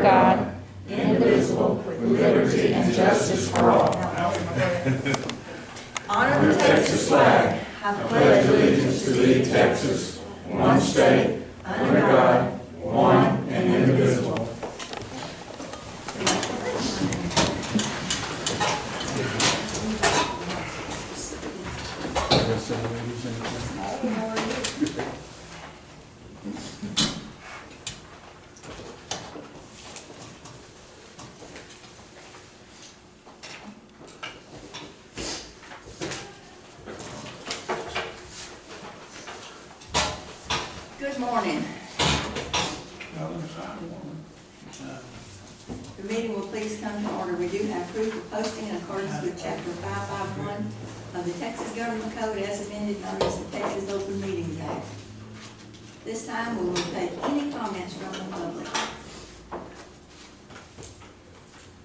God, indivisible, with liberty and justice for all. Honor the Texas flag. I pledge allegiance to thee, Texas, one state, under God, one and indivisible. Good morning. The meeting will please come to order. We do have proof of posting in accordance with Chapter 551 of the Texas Government Code as amended, known as the Texas Open Meetings Act. This time we will take any comments from the public.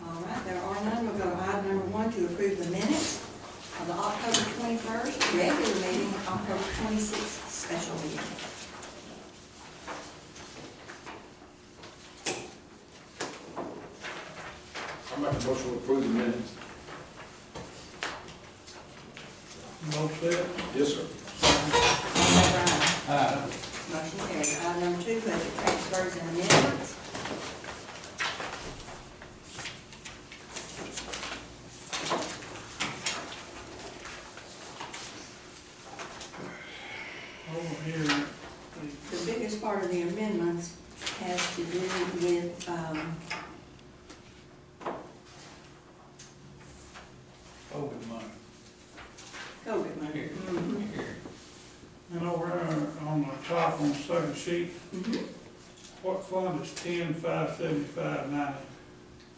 All right, there are none. We'll go to item number 1 to approve the minutes of the October 21st regular meeting and October 26th special meeting. I make a motion to approve the minutes. Motion. Yes, sir. Motion carried. Item number 2, budget transfers and amendments. Over here, The biggest part of the amendments has to do with, COVID money. COVID money. Mhm. And over there on the top on the second sheet, Mhm. what fund is 10,575.90,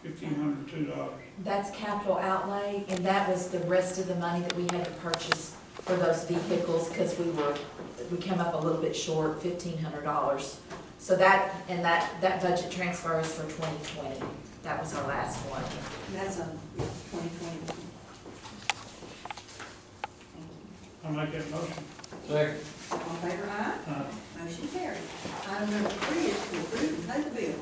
$1,502? That's capital outlay, and that was the rest of the money that we had to purchase for those vehicles, because we came up a little bit short, $1,500. So that budget transfer is for 2020. That was our last one. That's a 2020. I make that motion. Second. All in favor, aye? Motion carried. Item number 3 is to approve and pay the bill.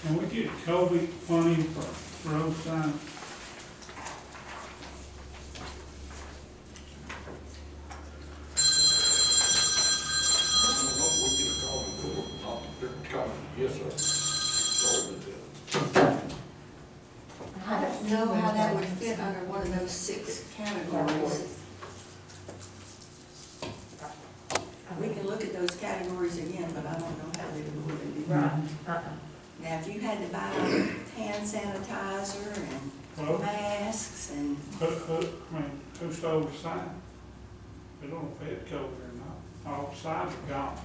Can we get COVID funding for road signs? Yes, sir. I don't know how that would fit under one of those 6 categories. We can look at those categories again, but I don't know how they would really be. Now, if you had to buy hand sanitizer and Well, masks and, who stole the sign? We don't know if they had COVID or not. All the signs are gone.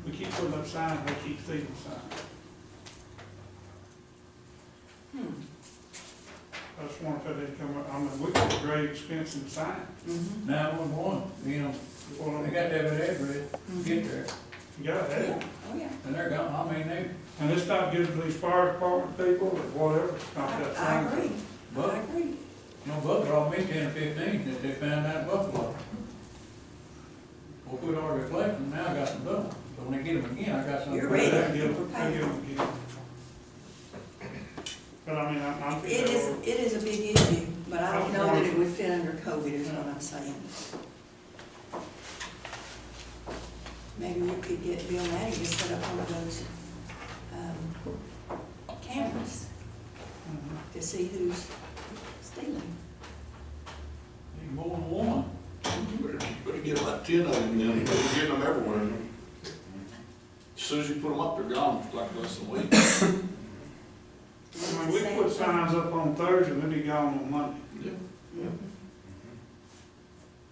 We keep putting up signs, they keep stealing signs. I just wonder if that didn't come up, I mean, we got a great expensive sign. Mhm. 911, you know, Well, they got to have an address to get there, you gotta have Yeah, it. oh, yeah. and they're gone, I mean, And it's not good to these fire department people or whatever, it's not that I sign. agree, I but, agree. you know, Butler offered me 10 or 15 that they found out in Buffalo. Well, we already replaced them, now I got them done, so when they get them again, I got something. You're to put ready. there. They give them again. But I mean, I'm It thinking, is a big issue, but I don't know that it would fit under COVID, is what I'm saying. Maybe we could get Bill Matty to set up one of those, cameras to see who's stealing. Need more than one. Better get about 10 of them then, we're getting them everywhere. As soon as you put them up, they're gone, like less than a week. I mean, we put signs up on Thursday, and then they gone on Monday. Yeah.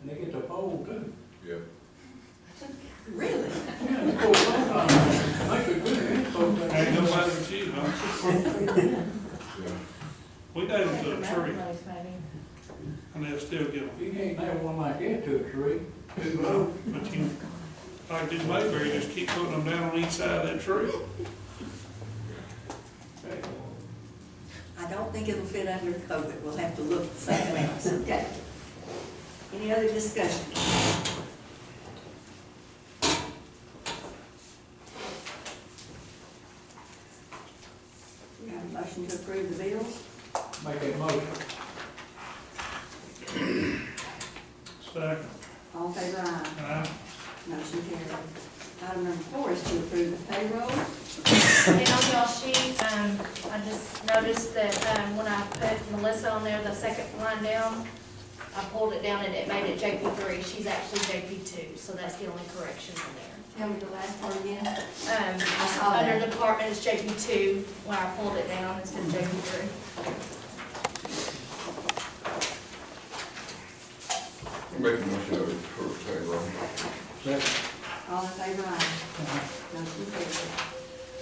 And they get the pole too. Yeah. Really? Yeah, the pole sometimes, make it good, it's so good. Ain't nobody but you, huh? Yeah. We gave them to a tree, and they'll still get them. You ain't never one like that to a tree, too low. But you, like this Mayberry, just keep putting them down on each side of that tree. I don't think it'll fit under COVID, we'll have to look something else, okay? Any other discussion? We have a motion to approve the bills. Make that motion. Second. All in favor, aye. Motion carried. Item number 4 is to approve the payroll. And on y'all sheet, I just noticed that, when I put Melissa on there, the second line down, I pulled it down and it made it JP3, she's actually JP2, so that's the only correction in there. Tell me the last part again. Under that. the department is JP2, when I pulled it down, it's been JP3. Make a motion to approve payroll. Second. All in favor, aye. Motion carried.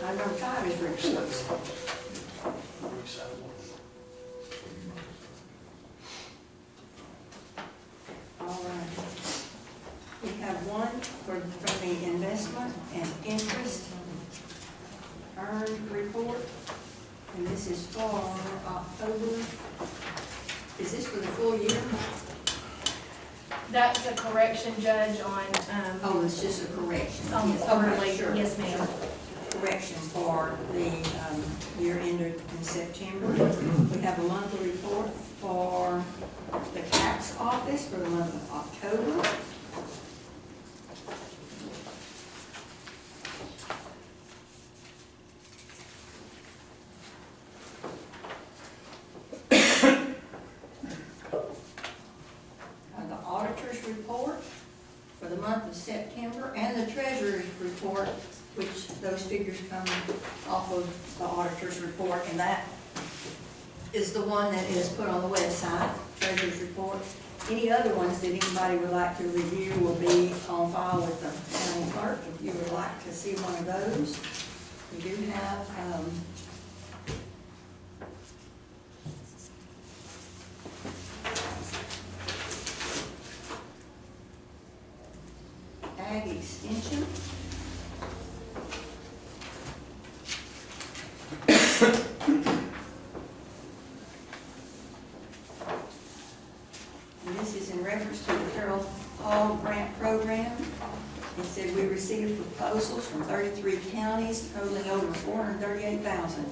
Item number 5 is reports. All right. We have one from the investment and interest earned report, and this is for October. Is this for the full year? That's a correction, Judge, on, Oh, it's just a correction. on the Yes, quarterly, okay, sure, yes, ma'am. sure. Correction for the year ended in September. We have a monthly report for the tax office for the month of October. The auditor's report for the month of September, and the treasurer's report, which those figures come off of the auditor's report, and that is the one that is put on the website, treasurer's report. Any other ones that anybody would like to review will be on file with the county clerk, if you would like to see one of those. We do have, ag extension. And this is in reference to the Carroll Hall Grant Program. It said we received proposals from 33 counties totaling over $438,000.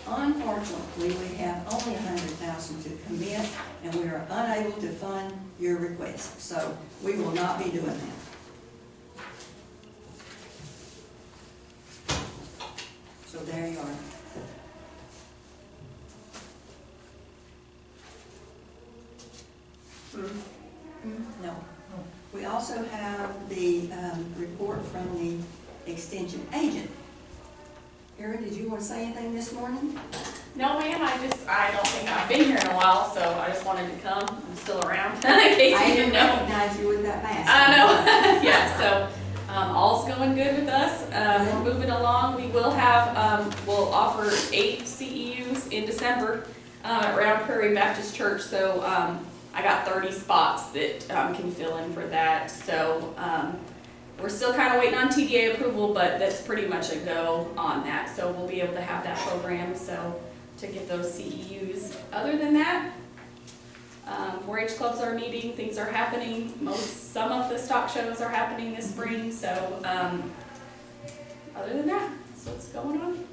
Unfortunately, we have only $100,000 to commit, and we are unable to fund your request, so we will not be doing that. So there you are. No. We also have the report from the extension agent. Erin, did you want to say anything this morning? No, ma'am, I don't think I've been here in a while, so I just wanted to come. I'm still around, in case you didn't know. recognize you with that mask. I know, yeah, so, all's going good with us. We're moving along. We will have, we'll offer 8 CEUs in December. at Round Prairie Baptist Church, so I got 30 spots that can fill in for that. So we're still kind of waiting on TDA approval, but that's pretty much a go on that. So we'll be able to have that program, so to get those CEUs. Other than that, 4-H clubs are meeting, things are happening. Some of the stock shows are happening this spring. So other than that, that's what's going on.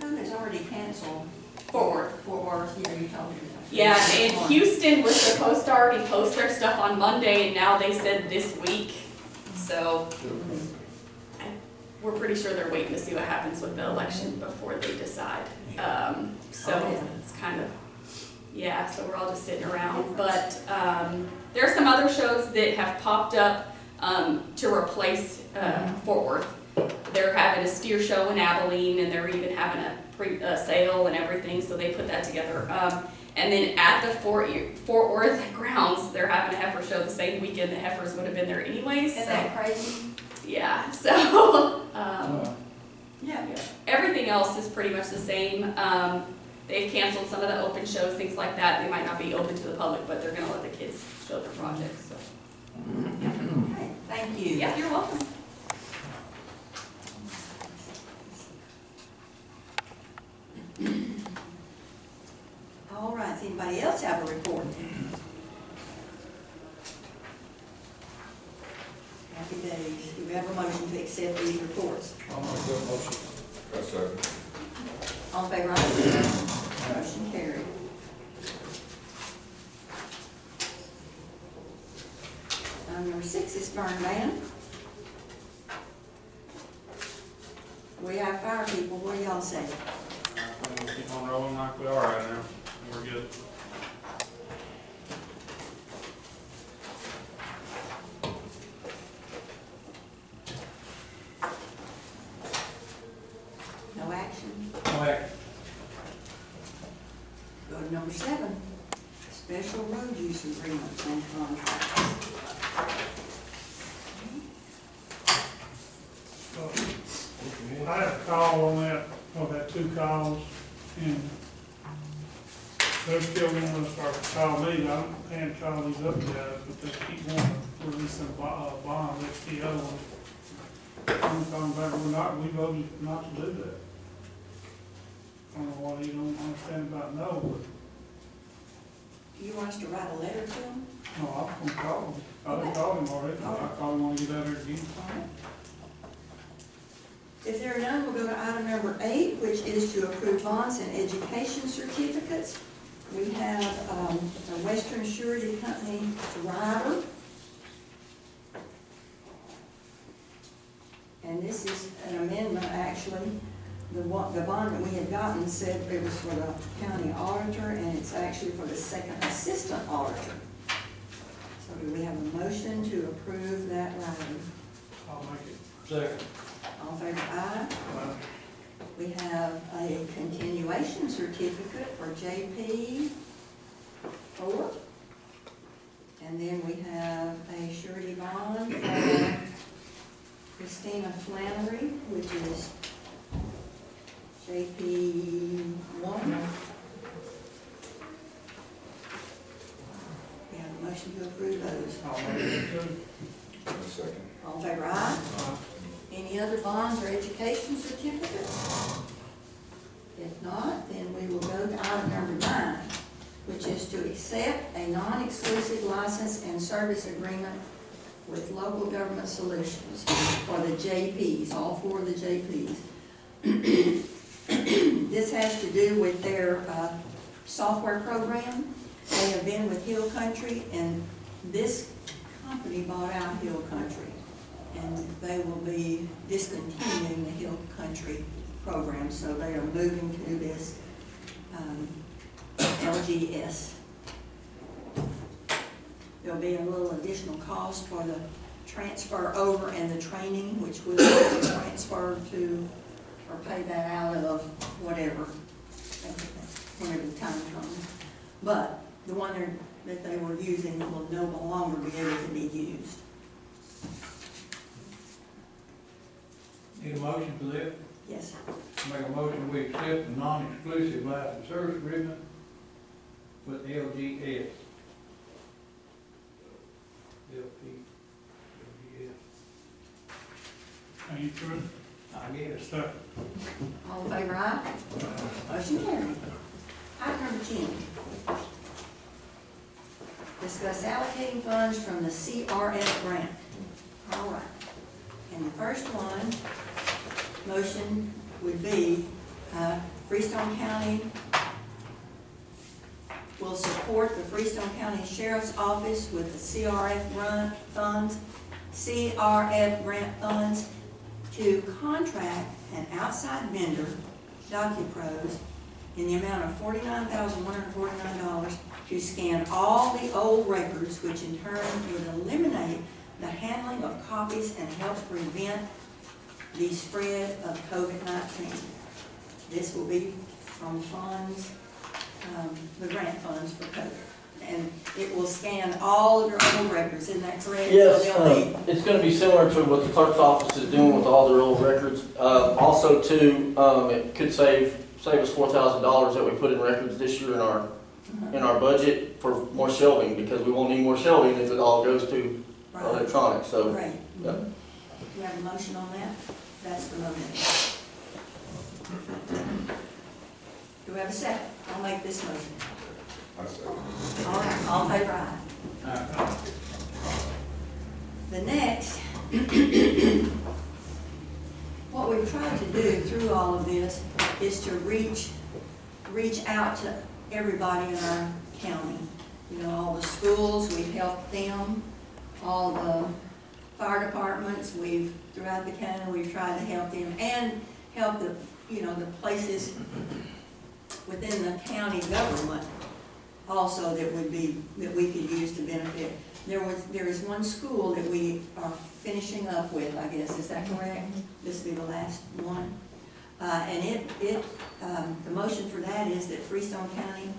It's already canceled. Forward. Fort Worth, yeah, you told me. Yeah, and Houston was supposed to already post their stuff on Monday, and now they said this week. So we're pretty sure they're waiting to see what happens with the election before they decide. So it's kind of, yeah, so we're all just sitting around. But there are some other shows that have popped up to replace Fort Worth. They're having a steer show in Abilene, and they're even having a sale and everything, so they put that together. And then at the Fort Worth grounds, they're having a heifer show the same weekend the heifers would have been there anyways. Isn't that crazy? Yeah, so Yeah. everything else is pretty much the same. They've canceled some of the open shows, things like that. They might not be open to the public, but they're gonna let the kids show their projects, so. Okay, thank you. Yeah, you're welcome. All right, does anybody else have a report? Happy days. Do we have a motion to accept these reports? I'll make that motion. That's it. All in favor, aye. Motion carried. Number 6 is burn ban. We have fire people, what do y'all say? We'll keep on rolling like we are right now, and we're good. No action. No action. Go to number 7, special road use agreements and contracts. I had a call on that, I've had 2 calls, and they're still wanting to start to call me. I can't call these other guys, but they keep wanting to release some bond, that's the other one. I'm talking about, we voted not to do that. I don't know why you don't understand about no, but, Do you want us to write a letter to them? no, I'm gonna call them. I done called him already, but I call him when I get out there again. All right. If there are none, we'll go to item number 8, which is to approve bonds and education certificates. We have a Western Surety Company rider. And this is an amendment, actually. The bond that we had gotten said it was for the county auditor, and it's actually for the second assistant auditor. So do we have a motion to approve that rider? I'll make it. Second. All in favor, aye. We have a continuation certificate for JP 4. And then we have a surety bond for Christina Flannery, which is JP 1. We have a motion to approve those. I'll make it too. Second. All in favor, aye. Any other bonds or education certificates? If not, then we will go to item number 9, which is to accept a non-exclusive license and service agreement with Local Government Solutions for the JPs, all 4 of the JPs. This has to do with their software program. They have been with Hill Country, and this company bought out Hill Country. And they will be discontinuing the Hill Country program, so they are moving to this LGS. There'll be a little additional cost for the transfer over and the training, which will be transferred to, or pay that out of whatever, whenever the time comes. But the one that they were using will no longer be able to be used. Need a motion for that? Yes, sir. Make a motion, we accept the non-exclusive license service agreement with LGS. LGS, Are you sure? I guess. Second. All in favor, aye? Motion carried. Item number 10. Discuss allocating funds from the CRF grant. All right. And the first one, motion would be, Freestone County will support the Freestone County Sheriff's Office with the CRF grant funds, to contract an outside vendor, DocuPros, in the amount of $49,149 to scan all the old records, which in turn would eliminate the handling of copies and help prevent the spread of COVID-19. This will be from funds, the grant funds for COVID. And it will scan all of your old records, isn't that correct? Yes, So they'll be- it's gonna be similar to what the clerk's office is doing with all their old records. Also too, it could save us $4,000 that we put in records this year in our budget for more shelving, because we won't need more shelving if it all goes to Right. electronics, so. Great. Yep. Do you have a motion on that? That's the motion. Do we have a second? I'll make this motion. All right, all in favor, aye. The next, what we've tried to do through all of this is to reach out to everybody in our county. You know, all the schools, we've helped them, all the fire departments, throughout the county, we've tried to help them, and help the places within the county government also that we could use to benefit. There is one school that we are finishing up with, I guess, is that correct? This will be the last one. And the motion for that is that Freestone County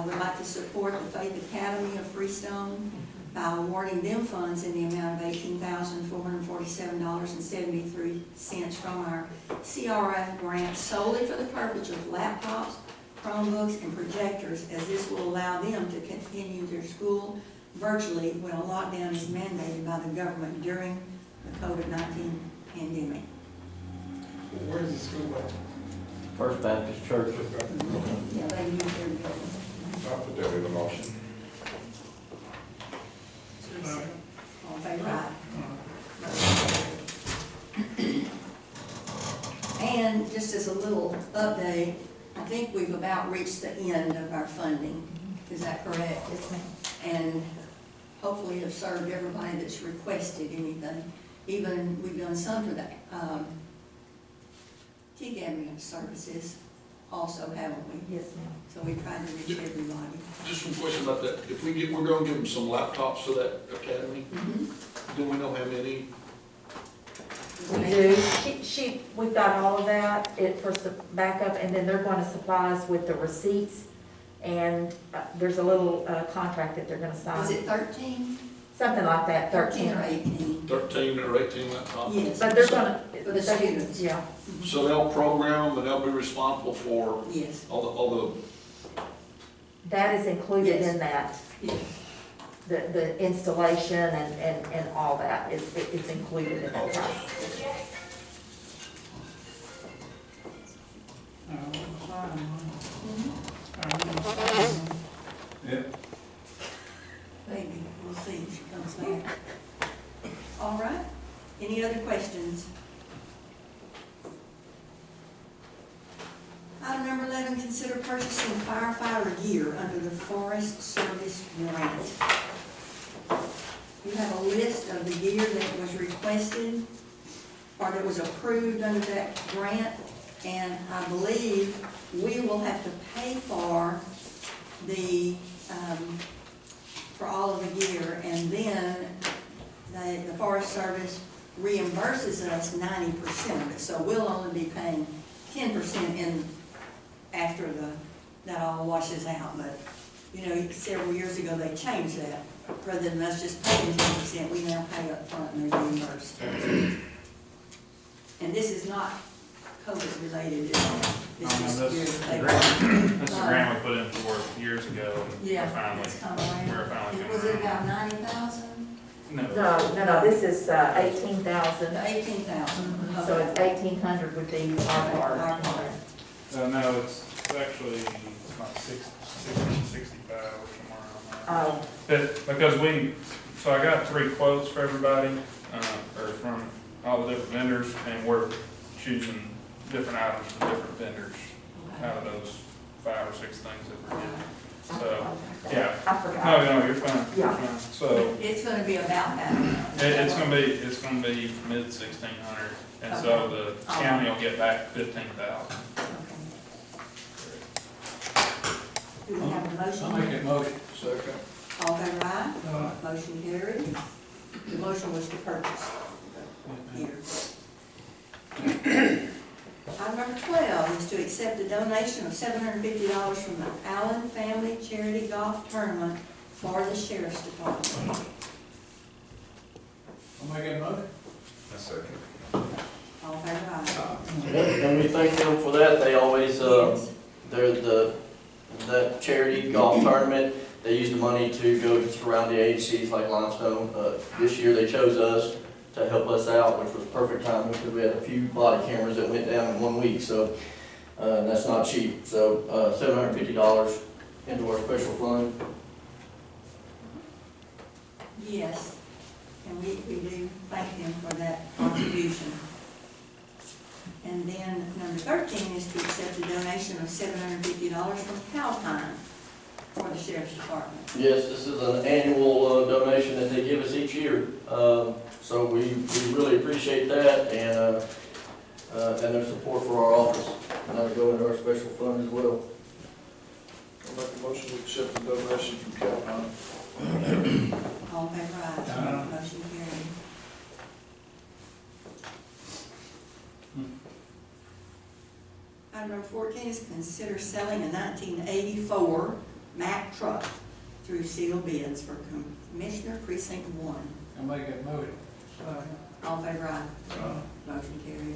would like to support the Faith Academy of Freestone by awarding them funds in the amount of $18,447.73 from our CRF grant solely for the purpose of laptops, Chromebooks, and projectors, as this will allow them to continue their school virtually when a lockdown is mandated by the government during the COVID-19 pandemic. Where is the school at? First Baptist Church. Yeah, they use their building. I'll put that in the motion. All in favor, aye. And just as a little update, I think we've about reached the end of our funding. Is that correct? Yes, ma'am. And hopefully have served everybody that's requested anything. Even, we've done some for that. TGAB services also, haven't we? Yes, ma'am. So we tried to reach everybody. Just one question about that. If we're gonna give them some laptops for that academy, do we know how many? We do. We've got all of that, for backup, and then they're going to supply us with the receipts. And there's a little contract that they're gonna sign. Was it 13? Something like that, 13 13. or 18? 13 or 18 laptops? Yes. But they're gonna. For the students. Yeah. So they'll program and they'll be responsible for Yes. all That is included Yes. in that. Yes. The installation and all that is included in that price. Yep. Maybe, we'll see if she comes back. All right, any other questions? Item number 11, consider purchasing firefighter gear under the Forest Service grant. You have a list of the gear that was requested or that was approved under that grant, and I believe we will have to pay for for all of the gear, and then the Forest Service reimburses us 90% of it, so we'll only be paying 10% in after that all washes out. But you know, several years ago they changed that. Rather than us just paying 10%, we now pay up front and they're reimbursed. And this is not COVID related, is it? This is your This is playground. a grant we put in for years ago, and we're Yeah, finally, it's come around. we're finally Was it coming about around. 90,000? No, No, this is 18,000, 18,000. so it's 1,800 would be our part. Our part. no, it's actually, it's not 65 or somewhere around Oh, there. Because so I got 3 quotes for everybody, or from all the different vendors, and we're choosing different items from different vendors out of those 5 or 6 things that we're getting. So, yeah. I forgot. No, you're fine, you're Yeah. fine. So, It's gonna be about that. it's gonna be mid 1,600, and so the county will get back 15,000. Do we have a I'll make motion? that motion. Second. All in favor, aye? Uh, Motion carried. The motion was to purchase. Here. Item number 12 is to accept a donation of $750 from the Allen Family Charity Golf Tournament for the Sheriff's Department. I'll make that motion. Second. All in favor, aye? And we thank them for that. They always, Yes. that charity golf tournament, they use the money to go to surrounding agencies like Limestone. This year they chose us to help us out, which was perfect timing because we had a few body cameras that went down in 1 week, so that's not cheap. So $750 into our special fund. Yes, and we do thank them for that contribution. And then number 13 is to accept a donation of $750 from Calpine for the Sheriff's Department. Yes, this is an annual donation that they give us each year. So we really appreciate that and their support for our office. And that'll go into our special fund as well. I'll make a motion to accept the donation from Calpine. All in favor, aye? Motion carried. Item number 14 is consider selling a 1984 Mack truck through sealed bids for Commissioner Precinct 1. I'll make that motion. All in favor, aye? Motion carried.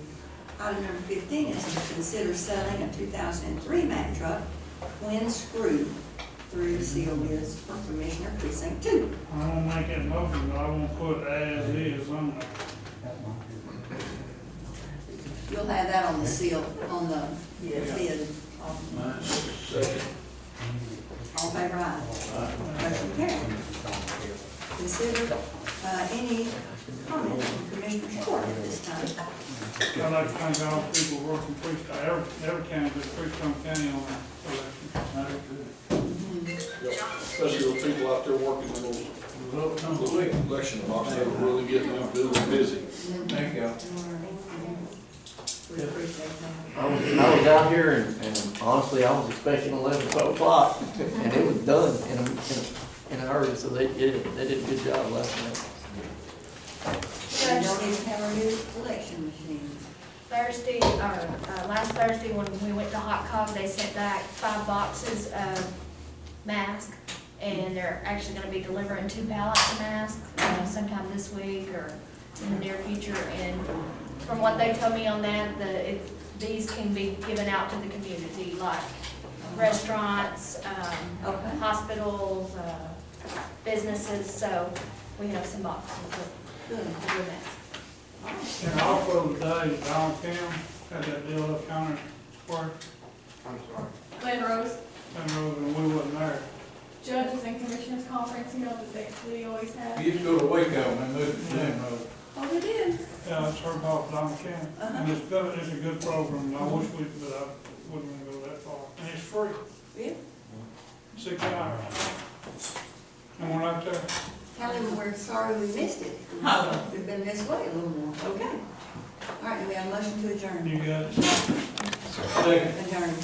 Item number 15 is to consider selling a 2003 Mack truck, twin screw, through sealed bids for Commissioner Precinct 2. I won't make that motion, but I won't put as is on there. You'll have that on the seal, on the bid. Second. All in favor, aye? Motion carried. Consider any comments from Commissioner's Court at this time. I'd like to thank all the people working every county, but Freestone County on that election. Especially the people out there working in those election boxes, they're really getting them busy. Thank you. We appreciate that. I was out here and honestly, I was expecting 11, 12 o'clock, and it was done in a hurry, so they did a good job last night. We don't even have our new election machines. Thursday, or last Thursday, when we went to Hot Cog, they sent back 5 boxes of masks, and they're actually gonna be delivering 2 pallets of masks, sometime this week or in the near future, and from what they told me on that, these can be given out to the community, like restaurants, Okay. hospitals, businesses, so we have some boxes of Good. good masks. And also today, Don Kim had that deal up counter square, Glen Rose, and we wasn't there. Judges and Commissioners Conference, you know, that they always have. We used to go to Waco and move to Glen Road. Oh, they did? Yeah, that's her boss, Don Kim. And it's a good program, I wish but I wouldn't go that far. And it's free, Yeah. 6 hours. And we're not there. Tell him we're sorry we missed it. We've been this way a little more. Okay. All right, do we have a motion to adjourn? You got it. Second. Adjourn.